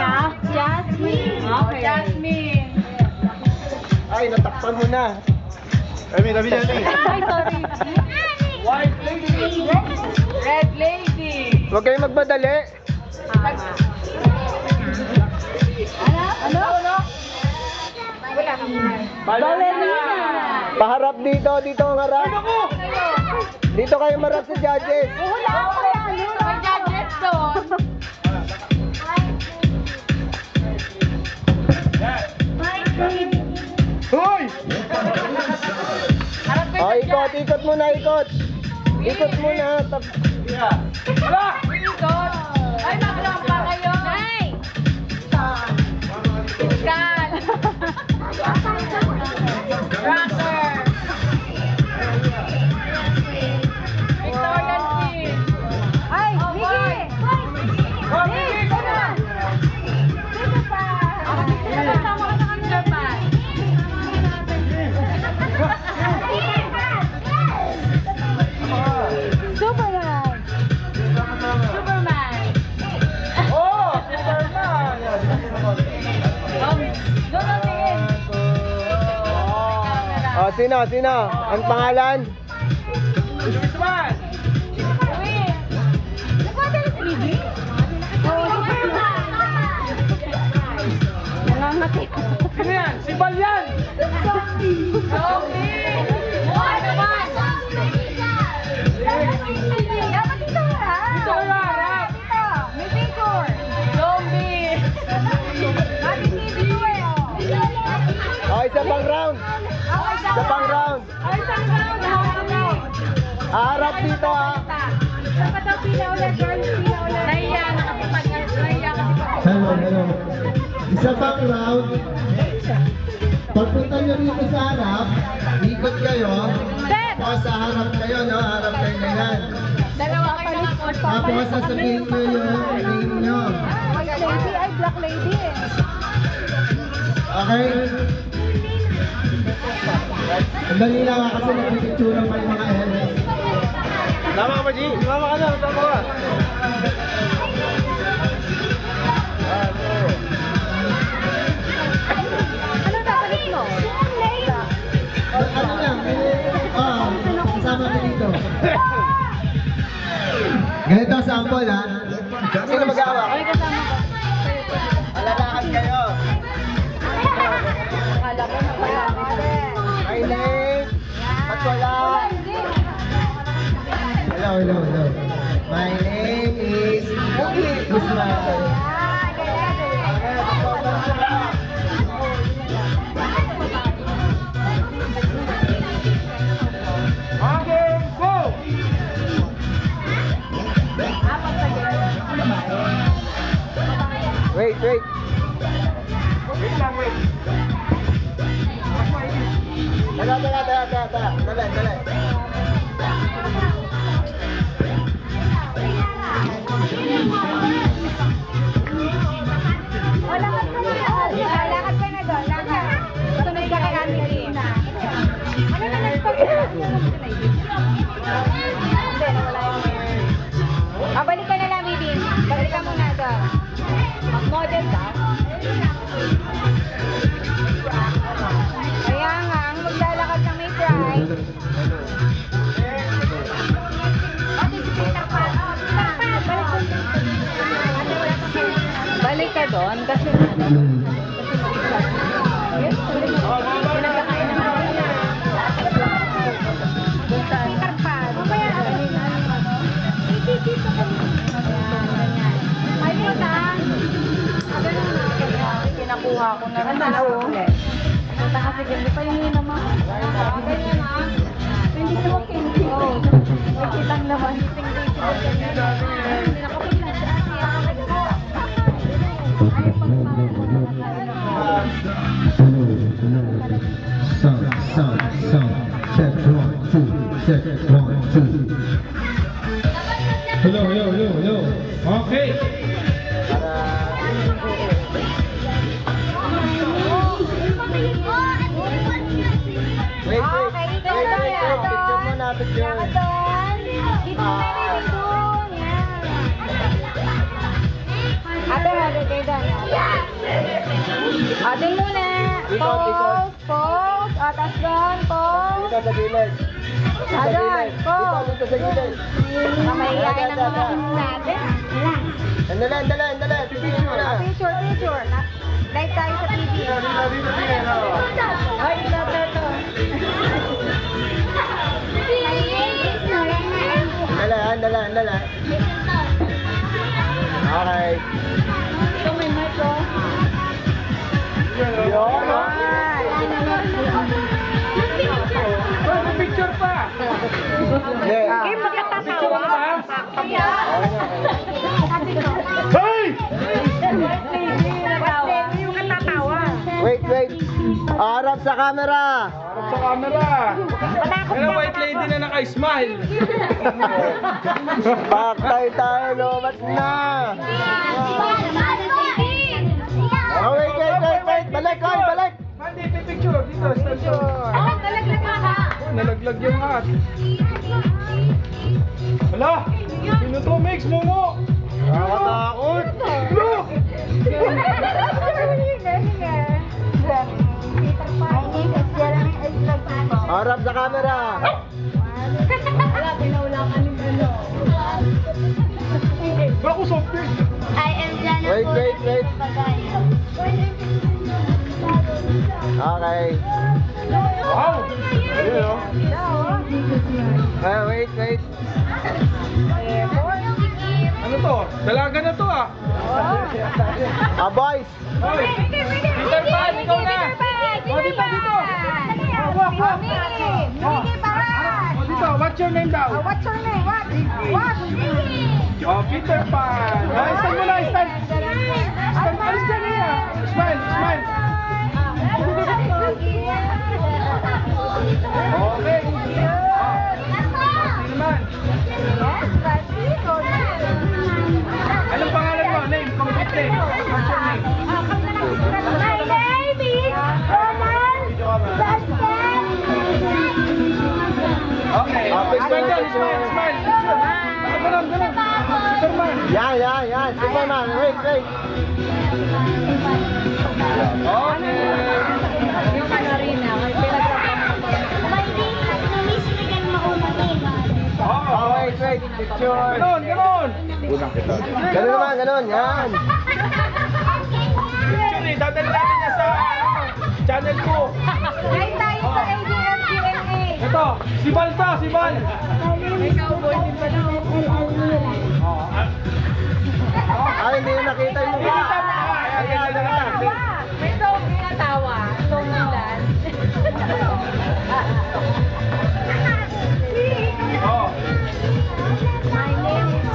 na? Jasmine. Okay. Jasmine. Ay, natakpan mo na. Ay, Ay, sorry. White lady. Red lady. Huwag kayong magmadali. Ano? Wala ka muna. Ballerina. Paharap dito, dito ang harap. Dito kayo marap sa judges. Wala ako yan. May judges doon. Hoy! Oh, ikot, ikot muna, ikot. Ikot muna. Wala! Ikot. Ay, maglang pa kayo. Nay! Iskal. Rocker. Victorian King. Ay, Miggy! Miggy, tara! Dito pa! Kasama ka na kami naman. Superman! Superman! Oh! Superman! Oh, sino? Sino? Ang pangalan? Superman! Nangangati. Sino yan? Si Balyan! Zombie! Ano ba? Dapat dito ha? Dito ka harap! Dito! May picture! Zombie! Mati TV ko eh oh! Oh, isa pang round! Isa pang round! Ay, isang round! Harap dito ha! Dapat daw pila ulit, girls, pila ulit. Nahiya, nakapipag. Nahiya kasi pag. Hello, hello. Isa pang round. Pagpunta nyo dito sa harap, ikot kayo. Tapos sa harap kayo, no? Harap kayo na yan. Dalawa kayo nakapost. Tapos sasabihin nyo yung name nyo. White lady ay black lady eh. Okay? Ang dali lang kasi nagpipicture pa yung mga LS. Tama ka ba, G? Tama ka na, tama ka. Ano dapat mo? Ano lang? Kasama ko dito. Ganito sample ha. Sino mag-aawak? Ay, kasama ko. Alalakan kayo. Akala ko na pala. My name. At wala. Hello, hello, hello. My name is Boogie Guzman. Okay, go! Wait, wait. Wait lang, wait. Dali. Lakad ka na doon. Lakad. Sunod ka kay Ate Lina. Ano na nagpapalala? Hindi, nawala yung balik ka na lang, Bibin. Balik ka muna doon. Mag-model ka. Kaya nga, ang maglalakad ng may pride. Ate, si Peter Pan. Balik ka doon kasi ano? Yes, pinagkakain naman ako na. Doon sa Peter Pan. Mamaya, dito ka. Ay, dito ka. Kinakuha ko na rin. Ano? Punta kasi hindi pa yung naman. Ganyan na. Hindi ko hindi. May kitang naman. Hindi nakapunta sa Asia. Sound. Check 1, 2. Check 1, 2. Hello. Okay. Wait. Picture muna, picture. Dito na rin doon. Yan. Atin muna. Ikot, ikot. Pose. Atas doon. Pose. Dito sa gilid. Sa Ayan, gilid. pose. Dito sa gilid. Mamayayain ng mga natin. Andala. Pipigil mo na. Picture. Live tayo sa TV. Ay, ito. Andala. Okay. Ito may mic ko. Yun. Picture pa! Yeah. Okay, magkatatawa. Hey! Yung katatawa. Wait. Harap sa camera. Harap sa camera. Yan ang white lady na naka-smile. Baktay tayo, lobat na. Oh, wait. Balik. Mandi, picture. Dito, stand up. Nalaglag yung hat. Hala! Sino to, Mix? Momo! Nakakatakot. Look! Harap sa camera. Bako soft drink. Wait. Okay. Wow! Ayun, oh. Wait. Ano to? Dalaga na to, ah. Boys. Hoy! Peter Pan, ikaw na! O, dito! Walk! O, dito, what's your name daw? What's your name? What? Oh, Peter Pan! Stand mo na, stand! Alis ka na! Smile! Okay! Sino man? Anong pangalan mo? Name, complete name. What's your name? Okay. Smile down, smile. Ganun. Superman. Yan. Superman. Wait. Okay. Oh, wait. Picture. Ganun. Ganun. Yan. Actually, dadali natin niya sa channel ko. Live tayo sa ABS-CBN. Ito, si Bal to, si Bal. May cowboy din pala. Ay, hindi na nakita yung mukha. May song natawa. Song nilan. Oh. My name is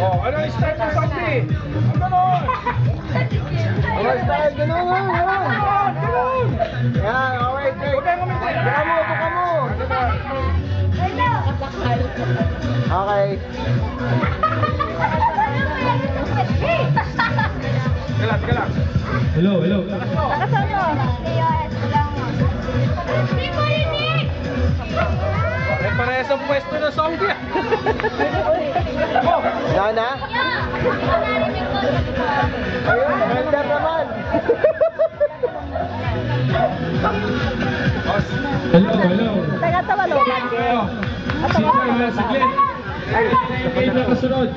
Oh, ano yung start ng zombie? Ang ganon. Oh, style. Ganun. Yan. Oh, wait. Huwag kayong kumiti. Buka mo. Okay. Teka lang. Hello. Nakasal mo? Parehas ang pwesto ng zombie. Oh, Nana? Ayun, ganda naman. hello. Taga-tawalugan. Si Glenn. Ay, nakasunod.